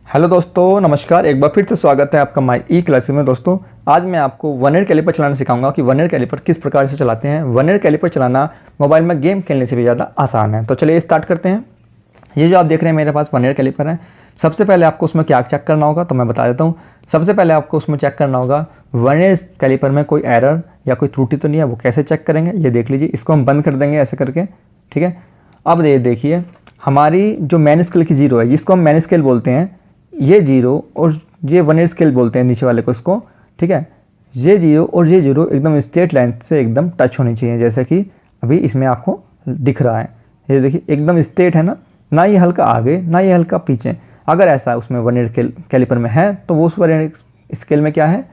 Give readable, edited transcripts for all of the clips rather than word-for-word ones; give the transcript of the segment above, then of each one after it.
Hello दोस्तों, नमस्कार। एक बार फिर से स्वागत है आपका माई ई क्लासेस में। दोस्तों, आज मैं आपको वर्नियर कैलिपर चलाना सिखाऊंगा कि वर्नियर कैलिपर किस प्रकार से चलाते हैं। वर्नियर कैलिपर चलाना मोबाइल में गेम खेलने से भी ज़्यादा आसान है। तो चलिए स्टार्ट करते हैं। ये जो आप देख रहे हैं मेरे पास वर्नियर कैलिपर है। सबसे पहले आपको उसमें क्या चेक करना होगा तो मैं बता देता हूँ। सबसे पहले आपको उसमें चेक करना होगा वर्नियर कैलिपर में कोई एरर या कोई त्रुटि तो नहीं है। वो कैसे चेक करेंगे, ये देख लीजिए। इसको हम बंद कर देंगे ऐसे करके, ठीक है। अब ये देखिए, हमारी जो मैन स्केल की जीरो है, जिसको हम मैन स्केल बोलते हैं, ये जीरो और ये वर्नियर स्केल बोलते हैं नीचे वाले को, इसको, ठीक है। ये जीरो और ये जीरो एकदम स्ट्रेट लाइन से एकदम टच होनी चाहिए, जैसे कि अभी इसमें आपको दिख रहा है। ये देखिए एकदम स्ट्रेट है ना ये हल्का आगे ना ये हल्का पीछे। अगर ऐसा उसमें वर्नियर कैलिपर में है तो वो उस वर्नियर स्केल में क्या है,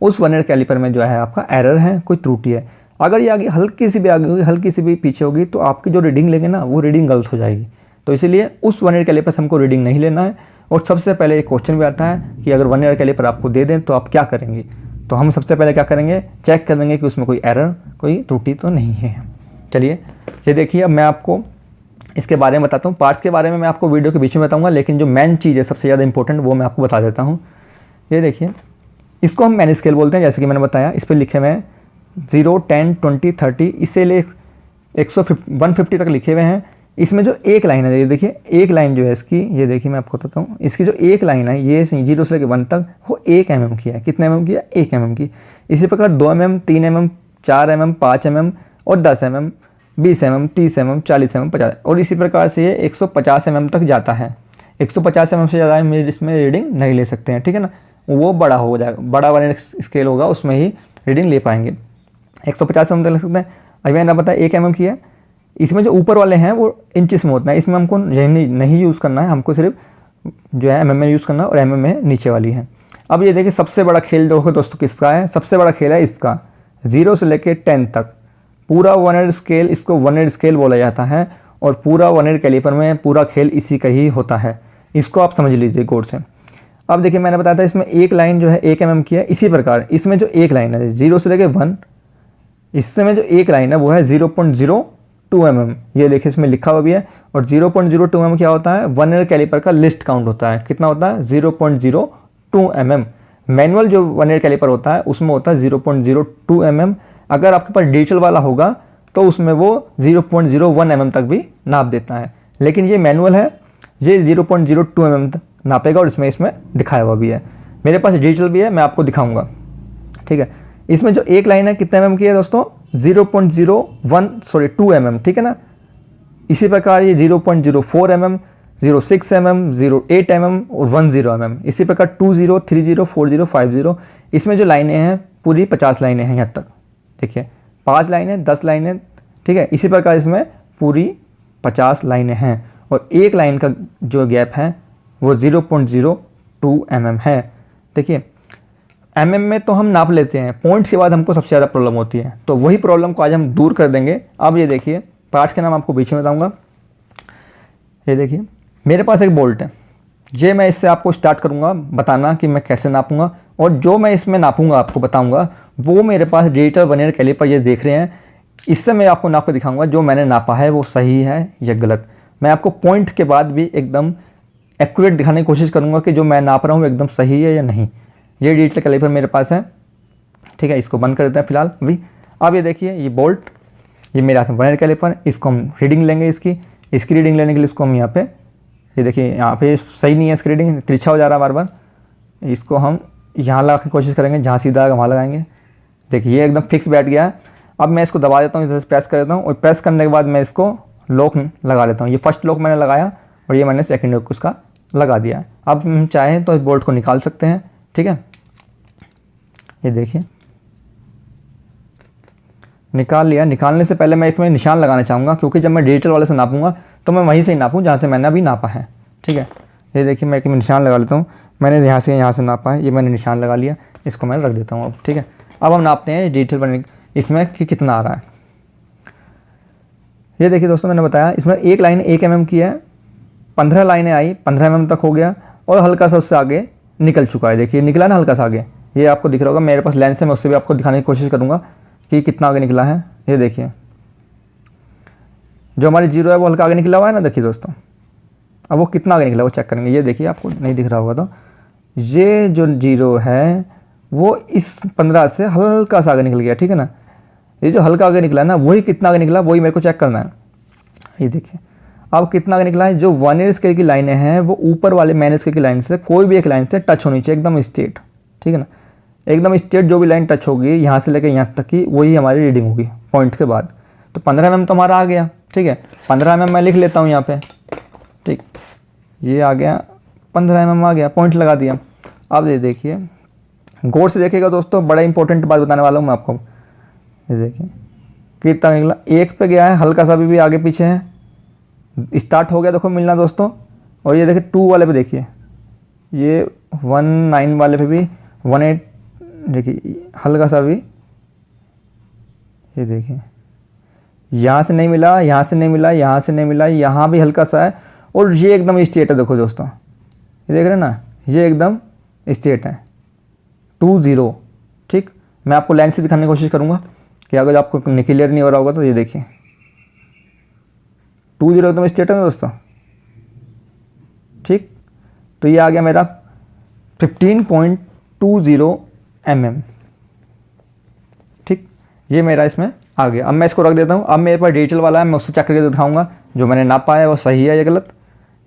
उस वर्नियर कैलिपर में जो है आपका एरर है, कोई त्रुटि है। अगर ये आगे हल्की सी भी आगे होगी, हल्की सी भी पीछे होगी, तो आपकी जो रीडिंग लेंगे ना वो रीडिंग गलत हो जाएगी। तो इसीलिए उस वर्नियर कैलिपर से हमको रीडिंग नहीं लेना है। और सबसे पहले एक क्वेश्चन भी आता है कि अगर वर्नियर कैलिपर आपको दे दें तो आप क्या करेंगे। तो हम सबसे पहले क्या करेंगे, चेक करेंगे कि उसमें कोई एरर, कोई त्रुटि तो नहीं है। चलिए ये देखिए, अब मैं आपको इसके बारे में बताता हूँ। पार्ट्स के बारे में मैं आपको वीडियो के बीच में बताऊँगा, लेकिन जो मेन चीज़ है सबसे ज़्यादा इंपॉर्टेंट, वो मैं आपको बता देता हूँ। ये देखिए, इसको हम मैन स्केल बोलते हैं, जैसे कि मैंने बताया। इस पर लिखे हुए हैं 0, 10, 20, 30, इससे ले 150 तक लिखे हुए हैं। इसमें जो एक लाइन है, ये देखिए एक लाइन जो है इसकी, ये देखिए मैं आपको बताता हूँ। इसकी जो एक लाइन है, ये 0 से लेकर 1 तक, वो 1 mm की है। कितने mm की है? 1 mm की। इसी प्रकार 2 mm, 3 mm, 4 mm, 5 mm और 10 mm, 20 mm, 30 mm, 40 mm, 50, और इसी प्रकार से ये 150 mm तक जाता है। 150 mm से ज़्यादा हम इसमें रीडिंग नहीं ले सकते हैं, ठीक है ना। वो बड़ा हो जाएगा, बड़ा वर्नियर स्केल होगा, उसमें ही रीडिंग ले पाएंगे। 150 mm तक ले सकते हैं। अभी मैंने बताया 1 mm की है। इसमें जो ऊपर वाले हैं वो इंचिस में होता है, इसमें हमको नहीं यूज़ करना है, हमको सिर्फ जो है mm में यूज़ करना है, और mm में नीचे वाली है। अब ये देखिए, सबसे बड़ा खेल जो है दोस्तों किसका है, सबसे बड़ा खेल है इसका। 0 से लेकर 10 तक पूरा वर्नियर स्केल, इसको वर्नियर स्केल बोला जाता है। और पूरा वर्नियर कैलिपर में पूरा खेल इसी का ही होता है। इसको आप समझ लीजिए गौर से। अब देखिए, मैंने बताया था इसमें एक लाइन जो है 1 mm की है। इसी प्रकार इसमें जो एक लाइन है 0 से लेकर 1, इसमें जो एक लाइन है वो है 0.02 mm। ये देखिए इसमें लिखा हुआ भी है। और 0.02 mm क्या होता है, वर्नियर कैलिपर का लिस्ट काउंट होता है। कितना होता है? 0.02 mm। मैनुअल जो वर्नियर कैलिपर होता है उसमें होता है 0.02 mm। अगर आपके पास डिजिटल वाला होगा तो उसमें वो 0.01 mm तक भी नाप देता है। लेकिन ये मैनुअल है, ये 0.02 mm तक नापेगा, और इसमें दिखाया हुआ भी है। मेरे पास डिजिटल भी है, मैं आपको दिखाऊंगा, ठीक है। इसमें जो एक लाइन है कितने mm की है दोस्तों? 2 mm, ठीक है ना। इसी प्रकार ये 0.04 mm, 06 mm, 08 mm और 10 mm। इसी प्रकार 20, 30, 40, 50। इसमें जो लाइनें हैं पूरी 50 लाइनें हैं यहाँ तक। देखिए 5 लाइनें, 10 लाइनें, ठीक है। इसी प्रकार इसमें पूरी 50 लाइनें हैं। और एक लाइन का जो गैप है वो 0.02 mm है। देखिए mm में तो हम नाप लेते हैं, पॉइंट्स के बाद हमको सबसे ज़्यादा प्रॉब्लम होती है। तो वही प्रॉब्लम को आज हम दूर कर देंगे। अब ये देखिए, पार्ट्स के नाम आपको बीच में बताऊंगा। ये देखिए, मेरे पास एक बोल्ट है। ये मैं इससे आपको स्टार्ट करूंगा बताना कि मैं कैसे नापूंगा, और जो मैं इसमें नापूंगा आपको बताऊंगा वो मेरे पास डिजिटल वर्नियर कैलिपर ये देख रहे हैं, इससे मैं आपको नाप कर दिखाऊंगा जो मैंने नापा है वो सही है या गलत। मैं आपको पॉइंट के बाद भी एकदम एक्यूरेट दिखाने की कोशिश करूँगा कि जो मैं नाप रहा हूँ एकदम सही है या नहीं। ये डिजिटल कैलिपर मेरे पास है, ठीक है। इसको बंद कर देते हैं फिलहाल अभी। अब ये देखिए, ये बोल्ट, ये मेरे हाथ में वर्नियर कैलिपर। इसको हम रीडिंग लेंगे, इसकी रीडिंग लेने के लिए इसको हम यहाँ पे, ये देखिए यहाँ पे सही नहीं है, इसकी रीडिंग तिरछा हो जा रहा है बार बार। इसको हम यहाँ लगा की कोशिश करेंगे, जहाँ सीधा है वहाँ लगाएंगे। देखिए ये एकदम फिक्स बैठ गया है। अब मैं इसको दबा देता हूँ, इधर से प्रेस कर देता हूँ, और प्रेस करने के बाद मैं इसको लॉक लगा लेता हूँ। ये फर्स्ट लॉक मैंने लगाया और ये मैंने सेकेंड लॉक उसका लगा दिया है। अब हम चाहें तो इस बोल्ट को निकाल सकते हैं, ठीक है। ये देखिए निकाल लिया। निकालने से पहले मैं इसमें निशान लगाना चाहूँगा, क्योंकि जब मैं डिजिटल वाले से नापूंगा तो मैं वहीं से ही नापूँ जहाँ से मैंने अभी नापा है, ठीक है। ये देखिए, मैं एक निशान लगा लेता हूँ। मैंने यहाँ से नापा है, ये मैंने निशान लगा लिया। इसको मैं रख देता हूँ अब, ठीक है। अब हम नापते हैं डिजिटल वर्नियर इसमें कि कितना आ रहा है। ये देखिए दोस्तों, मैंने बताया इसमें एक लाइन 1 mm की है। 15 लाइनें आई, 15 mm तक हो गया, और हल्का सा उससे आगे निकल चुका है। देखिए निकला ना हल्का सा आगे, ये आपको दिख रहा होगा। मेरे पास लेंस है, मैं उससे भी आपको दिखाने की कोशिश करूँगा कि कितना आगे निकला है। ये देखिए, जो हमारी जीरो है वो हल्का आगे निकला हुआ है ना, देखिए दोस्तों, अब वो कितना आगे निकला वो चेक करेंगे। ये देखिए आपको नहीं दिख रहा होगा तो ये जो 0 है वो इस 15 से हल्का सा आगे निकल गया, ठीक है ना। ये जो हल्का आगे निकला है ना वही कितना आगे निकला वही मेरे को चेक करना है। ये देखिए अब कितना आगे निकला है, जो 1 ईयर स्केल की लाइनें हैं वो ऊपर वाले मैन स्केल की लाइन से कोई भी एक लाइन से टच होनी चाहिए, एकदम स्ट्रेट, ठीक है ना। एकदम स्ट्रेट जो भी लाइन टच होगी यहाँ से लेकर यहाँ तक की वही हमारी रीडिंग होगी पॉइंट के बाद। तो 15 mm तो हमारा आ गया, ठीक है। 15 mm मैं लिख लेता हूँ यहाँ पे, ठीक, ये आ गया 15 mm आ गया, पॉइंट लगा दिया। अब ये देखिए गौर से देखिएगा दोस्तों, बड़ा इंपॉर्टेंट बात बताने वाला हूँ मैं आपको। ये देखिए कितना निकला, 1 पे गया है, हल्का सा भी आगे पीछे है, स्टार्ट हो गया देखो मिलना दोस्तों। और ये देखिए 2 वाले पे देखिए, ये 19 वाले पे भी 18 देखिए हल्का सा भी, ये देखिए यहाँ से नहीं मिला, यहाँ से नहीं मिला, यहाँ से नहीं मिला, यहाँ भी हल्का सा है, और ये एकदम स्ट्रेट है देखो दोस्तों, ये देख रहे हैं ना, ये एकदम स्ट्रेट है 20, ठीक। मैं आपको लाइन से दिखाने की कोशिश करूँगा कि अगर आपको क्लियर नहीं हो रहा होगा तो ये देखिए 20 एकदम स्ट्रेट है ना दोस्तों, ठीक। तो ये आ गया मेरा 15.20 mm, ठीक, ये मेरा इसमें आ गया। अब मैं इसको रख देता हूँ। अब मेरे पास डिजिटल वाला है, मैं उससे चेक करके दिखाऊंगा जो मैंने नापा है वो सही है या गलत।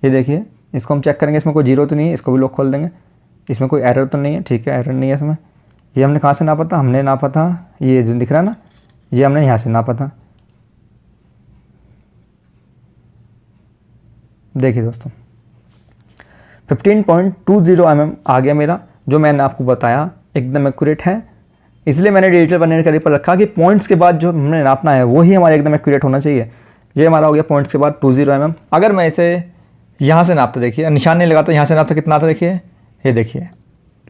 ये देखिए इसको हम चेक करेंगे, इसमें कोई 0 तो नहीं है, इसको भी लॉक खोल देंगे, इसमें कोई एरर तो नहीं है, ठीक है, एरर नहीं है इसमें। ये हमने कहाँ से नापा था, हमने नापा था, ये जो दिख रहा है ना, ये हमने यहाँ से नापा था। देखिए दोस्तों 15.20 mm आ गया मेरा, जो मैंने आपको बताया एकदम एक्यूरेट है। इसलिए मैंने डिजिटल वर्नियर कैलिपर रखा कि पॉइंट्स के बाद जो हमने नापना है वही हमारा एकदम एक्यूरेट होना चाहिए। ये हमारा हो गया पॉइंट्स के बाद 20 mm। अगर मैं इसे यहाँ से नापता, देखिए निशान नहीं लगाता, यहाँ से नापता कितना आता, देखिए ये देखिए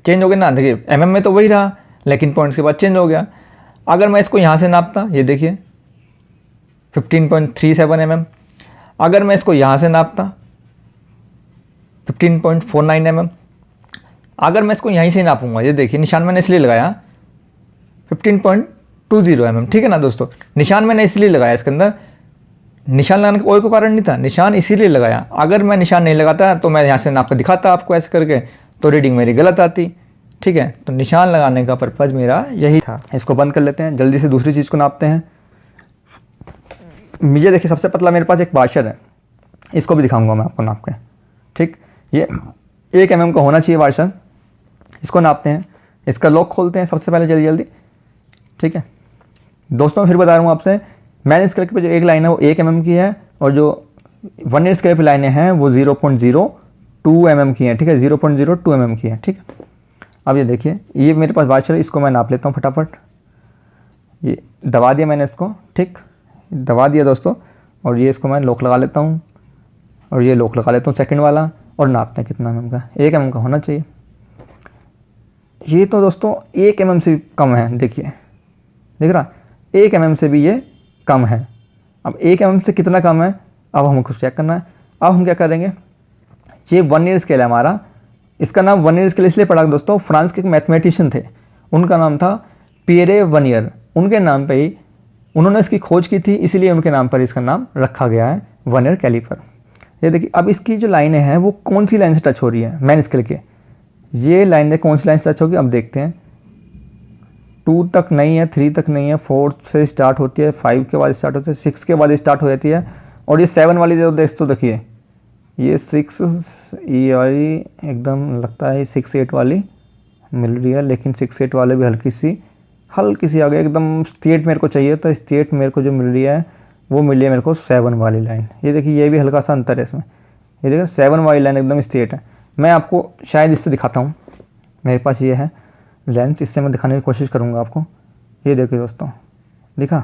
चेंज हो गया ना, देखिए mm में तो वही रहा लेकिन पॉइंट्स के बाद चेंज हो गया। अगर मैं इसको यहाँ से नापता, ये देखिए 15.37 mm। अगर मैं इसको यहाँ से नापता 15.49 mm। अगर मैं इसको यहीं से नापूंगा, ये देखिए निशान मैंने इसलिए लगाया 15.20 mm, ठीक है ना दोस्तों। निशान मैंने इसलिए लगाया, इसके अंदर निशान लगाने का कोई कारण नहीं था, निशान इसीलिए लगाया। अगर मैं निशान नहीं लगाता तो मैं यहाँ से नाप कर दिखाता आपको ऐसे करके, तो रीडिंग मेरी गलत आती, ठीक है। तो निशान लगाने का पर्पज़ मेरा यही था। इसको बंद कर लेते हैं, जल्दी से दूसरी चीज़ को नापते हैं। मुझे देखिए सबसे पतला मेरे पास एक वाशर है, इसको भी दिखाऊंगा मैं आपको नाप के, ठीक। ये 1 mm का होना चाहिए वाशर, इसको नापते हैं। इसका लॉक खोलते हैं सबसे पहले जल्दी जल्दी, ठीक है दोस्तों। मैं फिर बता रहा हूँ आपसे, मैंने स्केल पे जो एक लाइन है वो 1 mm की है, और जो 1 ईयर स्केल पे लाइनें हैं वो 0.02 mm की हैं, ठीक है, 0.02 mm की है, ठीक है। अब ये देखिए ये मेरे पास वाशर है, इसको मैं नाप लेता हूँ फटाफट। ये दबा दिया मैंने इसको, ठीक, दबा दिया दोस्तों। और ये इसको मैं लॉक लगा लेता हूँ, और ये लॉक लगा लेता हूँ सेकंड वाला, और नापते हैं कितना mm का, 1 mm का होना चाहिए। ये तो दोस्तों 1 mm से कम है, देखिए दिख रहा, 1 mm से भी ये कम है। अब 1 mm से कितना कम है अब हमको चेक करना है। अब हम क्या करेंगे, ये 1 ईयर स्केल है हमारा, इसका नाम 1 ईयर स्केल इसलिए पड़ा दोस्तों, फ्रांस के एक मैथमेटिशियन थे, उनका नाम था पियरे वर्नियर, उनके नाम पे ही उन्होंने इसकी खोज की थी, इसीलिए उनके नाम पर इसका नाम रखा गया है 1 ईयर कैलिपर। ये देखिए अब इसकी जो लाइनें हैं वो कौन सी लाइन से टच हो रही है मैन स्केल के, ये लाइनें कौन सी लाइन से टच होगी अब देखते हैं। 2 तक नहीं है, 3 तक नहीं है, 4 से स्टार्ट होती है, 5 के बाद स्टार्ट होती है, 6 के बाद स्टार्ट हो जाती है, और ये 7 वाली तो देखिए ये 6 ये वाली एकदम लगता है 6-8 वाली मिल रही है, लेकिन 6-8 वाले भी हल्की सी आ गई, एकदम स्ट्रेट मेरे को चाहिए, तो स्ट्रेट मेरे को जो मिल रही है वो मिली है मेरे को 7 वाली लाइन। ये देखिए ये भी हल्का सा अंतर है इसमें, ये देखिए 7 वाली लाइन एकदम स्ट्रेट है। मैं आपको शायद इससे दिखाता हूँ, मेरे पास ये है लेंस, इससे मैं दिखाने की कोशिश करूँगा आपको। ये देखिए दोस्तों, दिखा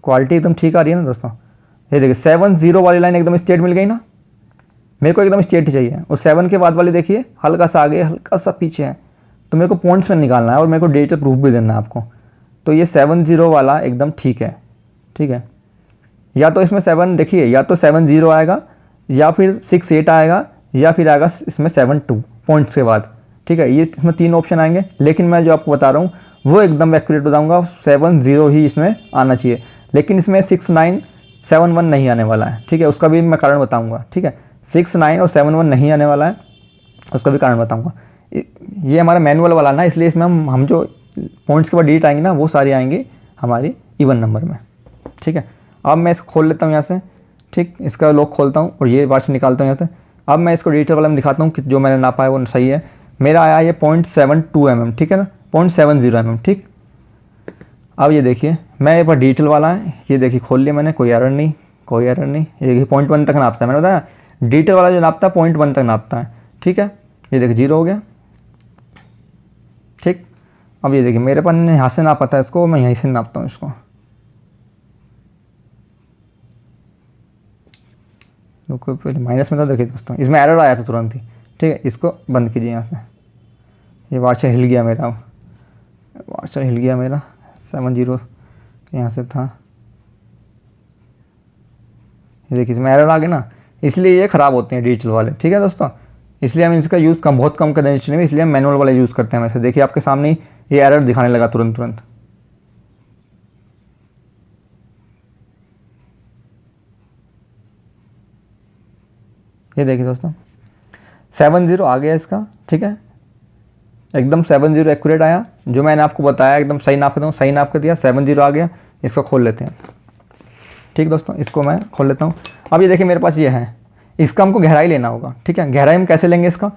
क्वालिटी एकदम ठीक आ रही है ना दोस्तों। ये देखिए 7-0 वाली लाइन एकदम स्ट्रेट मिल गई ना, मेरे को एकदम स्ट्रेट ही चाहिए। और 7 के बाद वाली देखिए हल्का सा आगे हल्का सा पीछे है, तो मेरे को पॉइंट्स में निकालना है और मेरे को डिजिटल प्रूफ भी देना है आपको। तो ये 7-0 वाला एकदम ठीक है, ठीक है। या तो इसमें 7 देखिए, या तो 7-0 आएगा, या फिर 6-8 आएगा, या फिर आएगा इसमें 7-2 पॉइंट्स के बाद, ठीक है। ये इसमें 3 ऑप्शन आएंगे, लेकिन मैं जो आपको बता रहा हूँ वो एकदम एक्यूरेट बताऊँगा, 7-0 ही इसमें आना चाहिए। लेकिन इसमें 6-9-7-1 नहीं आने वाला है, ठीक है, उसका भी मैं कारण बताऊँगा, ठीक है। 6, 9 और 7, 1 नहीं आने वाला है, उसका भी कारण बताऊँगा। ये हमारा मैनुअल वाला ना, इसलिए इसमें हम जो पॉइंट्स के बाद डिजिट आएंगे ना वो सारी आएंगी हमारी इवन नंबर में, ठीक है। अब मैं इसको खोल लेता हूँ यहाँ से, ठीक, इसका लॉक खोलता हूँ और ये बार से निकालता हूँ यहाँ से। अब मैं इसको डिजिटल वाला में दिखाता हूँ कि जो मैंने नापा है वो सही है। मेरा आया ये 0.72 mm, ठीक है ना, 0.70 mm, ठीक। अब ये देखिए मैं एक बार डिजिटल वाला है, ये देखिए खोल लिया मैंने, कोई एरर नहीं, कोई एरर नहीं। ये देखिए 0.1 तक नापता है, मैंने बताया डिजिटल वाला जो नापता है 0.1 तक नापता है, ठीक है। ये देखिए 0 हो गया, ठीक। अब ये देखिए मेरे पास ने यहाँ से नापा था इसको, मैं यहीं से नापता हूँ इसको। माइनस में था, देखिए दोस्तों इसमें एरर आया था तुरंत ही, ठीक है। इसको बंद कीजिए यहाँ से। ये वाचर हिल गया मेरा, वाचर हिल गया मेरा, 70 यहाँ से था। ये देखिए इसमें एरर आ गया ना, इसलिए ये ख़राब होते हैं डिजिटल वाले, ठीक है दोस्तों। इसलिए हम इसका यूज़ बहुत कम कर दें में, इसलिए हम मैनुअल वाले यूज़ करते हैं। वैसे देखिए आपके सामने ही ये एरर दिखाने लगा तुरंत। ये देखिए दोस्तों 70 आ गया इसका, ठीक है, एकदम 70 एक्यूरेट आया, जो मैंने आपको बताया एकदम सही नाप कर दूँ, सही नाप कर दिया, 70 आ गया। इसको खोल लेते हैं, ठीक दोस्तों, इसको मैं खोल लेता हूँ। अब ये देखिए मेरे पास ये है, इसका हमको गहराई लेना होगा, ठीक है। गहराई हम कैसे लेंगे इसका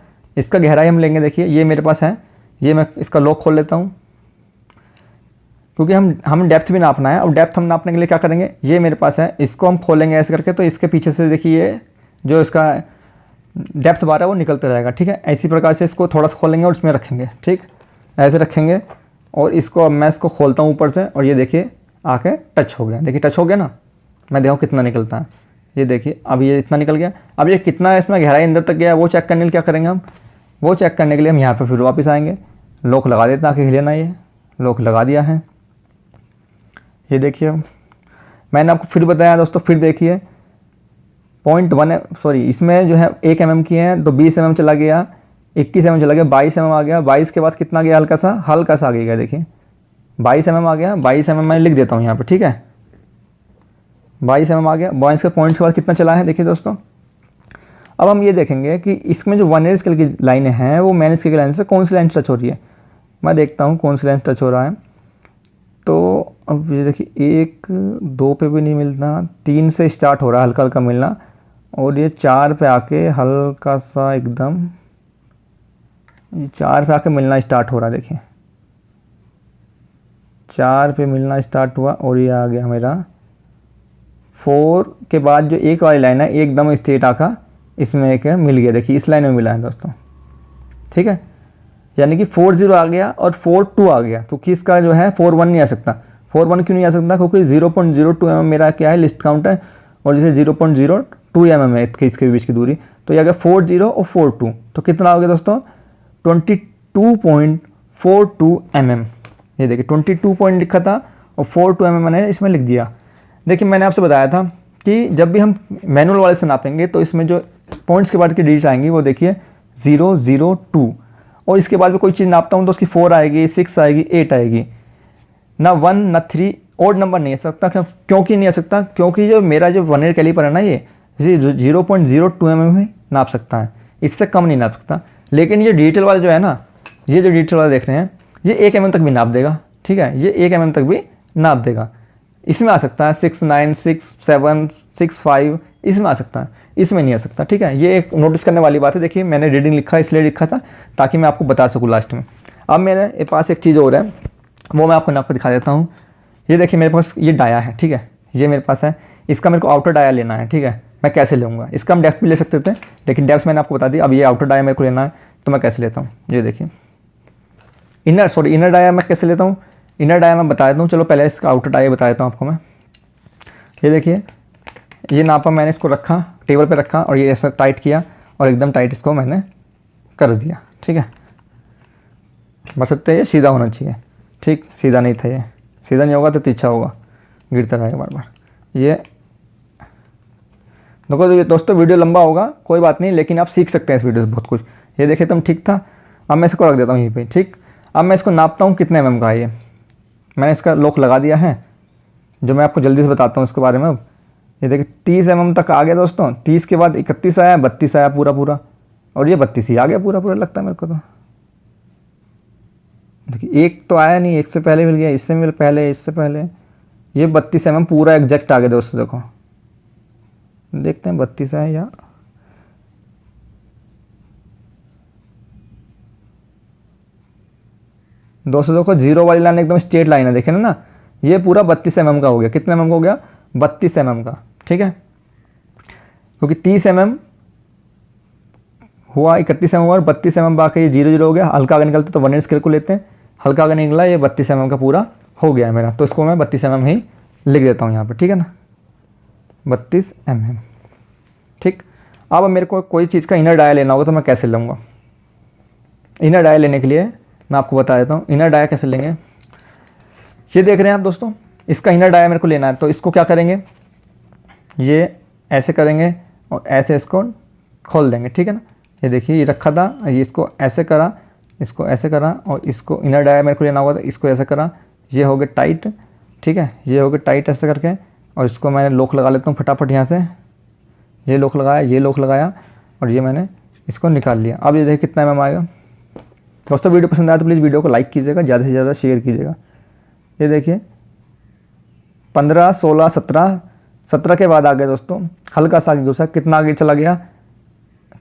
गहराई हम लेंगे, देखिए ये मेरे पास है, ये मैं इसका लॉक खोल लेता हूँ, क्योंकि हम डेप्थ भी नापना है। और डेप्थ हम नापने के लिए क्या करेंगे, ये मेरे पास है, इसको हम खोलेंगे ऐसे करके, तो इसके पीछे से देखिए जो इसका डेप्थ बार है वो निकलता रहेगा, ठीक है। इसी प्रकार से इसको थोड़ा सा खोलेंगे और इसमें रखेंगे, ठीक, ऐसे रखेंगे। और इसको अब मैं इसको खोलता हूँ ऊपर से, और ये देखिए आके टच हो गया, देखिए टच हो गया ना। मैं देखूँ कितना निकलता है, ये देखिए अब ये इतना निकल गया। अब ये कितना इसमें गहराई अंदर तक गया वो चेक करने के लिए क्या करेंगे हम, वो चेक करने के लिए हम यहाँ पर फिर वापस आएंगे, लॉक लगा देते हैं ताकि हिले ना। ये लॉक लगा दिया है, ये देखिए मैंने आपको फिर बताया दोस्तों, फिर देखिए 0.1 है, सॉरी इसमें जो है 1 mm की है, तो 20 mm चला गया, 21 mm चला गया, 22 mm आ गया। 22 के बाद कितना गया, हल्का सा आ गया, देखिए 22 mm आ गया। 22 mm मैं लिख देता हूँ यहाँ पे, ठीक है, 22 mm आ गया। 22 के पॉइंट के बाद कितना चला है, देखिए दोस्तों। अब हम ये देखेंगे कि इसमें जो वर्नियर स्केल की लाइनें हैं वो मैन स्केल की लाइन से कौन सी लाइन टच हो रही है। मैं देखता हूँ कौन सी लाइन टच हो रहा है। तो अब ये देखिए 1, 2 पे भी नहीं मिलता, 3 से स्टार्ट हो रहा है हल्का मिलना, और ये 4 पे आके हल्का सा एकदम, ये 4 पे आके मिलना स्टार्ट हो रहा है, देखिए 4 पे मिलना स्टार्ट हुआ। और ये आ गया मेरा 4 के बाद जो एक वाली लाइन है एकदम स्ट्रेट आका इसमें एक मिल गया, देखिए इस लाइन में मिला है दोस्तों, ठीक है। यानी कि 40 आ गया और 42 आ गया, क्योंकि इसका जो है 41 नहीं आ सकता। 41 क्यों नहीं आ सकता, क्योंकि 0.02 mm मेरा क्या है, लिस्ट काउंट है, और जैसे 0.02 mm है इसके बीच की दूरी। तो ये आ गया 40 और 42, तो कितना हो गया दोस्तों, 22.42 mm। ये देखिए 22 पॉइंट लिखा था और 42 mm मैंने इसमें लिख दिया। देखिए मैंने आपसे बताया था कि जब भी हम मैनुअल वाले से नापेंगे तो इसमें जो पॉइंट्स के बाद की डिजिट आएंगी वो देखिए 002, और इसके बाद भी कोई चीज़ नापता हूँ तो उसकी 4 आएगी, 6 आएगी, 8 आएगी, ना 1 ना 3 ओड नंबर नहीं आ सकता। क्योंकि नहीं आ सकता, क्योंकि जो मेरा जो वर्नियर कैलिपर है ना ये 0.02 mm ही नाप सकता है, इससे कम नहीं नाप सकता। लेकिन ये डिजिटल वाला जो है ना, ये जो डिजिटल वाला देख रहे हैं ये 1 mm तक भी नाप देगा, ठीक है, ये 1 mm तक भी नाप देगा। इसमें आ सकता है 6, 9, 6, 7, 6, 5, इसमें आ सकता है, इसमें नहीं आ सकता, ठीक है। ये एक नोटिस करने वाली बात है। देखिए मैंने रीडिंग लिखा इसलिए लिखा था ताकि मैं आपको बता सकूँ लास्ट में। अब मेरे पास एक चीज़ और है, वो मैं आपको नाप कर दिखा देता हूँ। ये देखिए मेरे पास ये डाया है, ठीक है, ये मेरे पास है, इसका मेरे को आउटर डाया लेना है, ठीक है। मैं कैसे लूँगा, इसका हम डेप्थ भी ले सकते थे, लेकिन डेप्थ मैंने आपको बता दी। अब ये आउटर डाया मेरे को लेना है, तो मैं कैसे लेता हूँ, ये देखिए इनर डाया मैं कैसे लेता हूँ। इनर डाया मैं बता देता हूँ, चलो पहले इसका आउटर डाया बता देता हूँ आपको मैं। ये देखिए ये नापा मैंने, इसको रखा टेबल पे रखा और ये ऐसा टाइट किया और एकदम टाइट इसको मैंने कर दिया, ठीक है। बस इतना ये सीधा होना चाहिए, ठीक, सीधा नहीं था, ये सीधा नहीं होगा तो तिरछा होगा, गिरता रहेगा बार बार। ये देखो दोस्तों वीडियो लंबा होगा, कोई बात नहीं, लेकिन आप सीख सकते हैं इस वीडियो से बहुत कुछ। ये देखिए तुम ठीक था। अब मैं इसको रख देता हूँ यहीं पे, ठीक। अब मैं इसको नापता हूँ कितने mm का है। ये मैंने इसका लॉक लगा दिया है, जो मैं आपको जल्दी से बताता हूँ इसके बारे में। अब ये देखिए 30 mm तक आ गया दोस्तों। 30 के बाद 31 आया, 32 आया पूरा पूरा, और ये 32 ही आ गया पूरा पूरा लगता है मेरे को। तो देखिए एक तो आया नहीं, एक से पहले मिल गया, इससे मिल पहले, इससे पहले, ये 32 mm पूरा एग्जैक्ट आ गया दोस्तों। देखो देखते हैं 32 है या दोस्तों। देखो जीरो वाली लाइन एकदम स्ट्रेट लाइन है, देखे ना, ये पूरा 32 mm का हो गया। कितने mm का हो गया? 32 mm का, ठीक है। क्योंकि 30 mm हुआ, 31 mm हुआ और 32 mm बाकी ये 0 0 हो गया। हल्का अगर निकलता तो वर्नियर स्केल को लेते हैं, हल्का अगर निकला ये 32 mm का पूरा हो गया है मेरा, तो इसको मैं 32 mm ही लिख देता हूँ यहाँ पर, ठीक है ना, 32 mm, ठीक। अब मेरे को कोई चीज़ का इनर डाया लेना होगा तो मैं कैसे लूँगा? इनर डाया लेने के लिए मैं आपको बता देता हूँ इनर डाया कैसे लेंगे। ये देख रहे हैं आप दोस्तों, इसका इनर डाया मेरे को लेना है, तो इसको क्या करेंगे, ये ऐसे करेंगे और ऐसे इसको खोल देंगे, ठीक है ना। ये देखिए ये रखा था, ये इसको ऐसे करा, इसको ऐसे करा, और इसको इनर डाया मेरे को लेना होगा तो इसको ऐसे करा, ये हो गया टाइट, ठीक है, ये हो गया टाइट ऐसे करके, और इसको मैंने लॉक लगा लेता हूँ फटाफट यहाँ से। ये लॉक लगाया, ये लॉक लगाया, और ये मैंने इसको निकाल लिया। अब ये देखिए कितना mm आएगा दोस्तों। वीडियो पसंद आया तो प्लीज़ वीडियो को लाइक कीजिएगा, ज़्यादा से ज़्यादा शेयर कीजिएगा। ये देखिए 15 16 17, 17 के बाद आ गया दोस्तों, हल्का सा आगे घुसा, कितना आगे चला गया,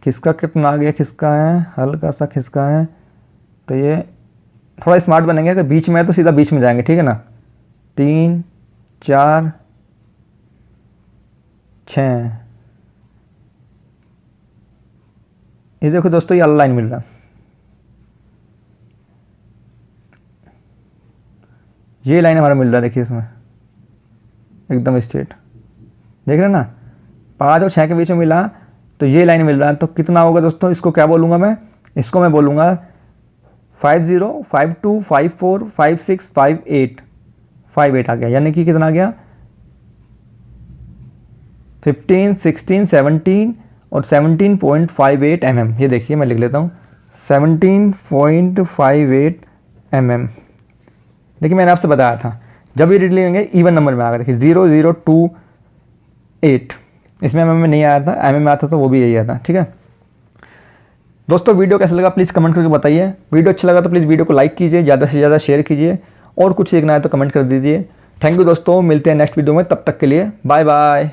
खिसका कितना आगे खिसका है, हल्का सा खिसका है। तो ये थोड़ा स्मार्ट बनेंगे, अगर बीच में है तो सीधा बीच में जाएंगे, ठीक है ना। 3 4 6, ये देखो दोस्तों ये लाइन मिल रहा है, ये लाइन हमारा मिल रहा है, देखिए इसमें एकदम स्ट्रेट, देख रहे हैं ना, 5 और 6 के बीच में मिला, तो ये लाइन मिल रहा है। तो कितना होगा दोस्तों, इसको क्या बोलूँगा मैं, इसको मैं बोलूँगा 50 52 54 56 58, 58 आ गया, यानी कि कितना आ गया 15 16 17 और 17.58 mm। ये देखिए मैं लिख लेता हूँ 17.58 mm। देखिए मैंने आपसे बताया था जब ये रीड लेंगे इवन नंबर में आएगा। देखिए 0028, इसमें mm में नहीं आया था, mm में आता तो वो भी यही आता, ठीक है दोस्तों। वीडियो कैसा लगा प्लीज़ कमेंट करके बताइए। वीडियो अच्छा लगा तो प्लीज़ वीडियो को लाइक कीजिए, ज़्यादा से ज़्यादा शेयर कीजिए, और कुछ सीखना है तो कमेंट कर दीजिए। थैंक यू दोस्तों, मिलते हैं नेक्स्ट वीडियो में, तब तक के लिए बाय बाय।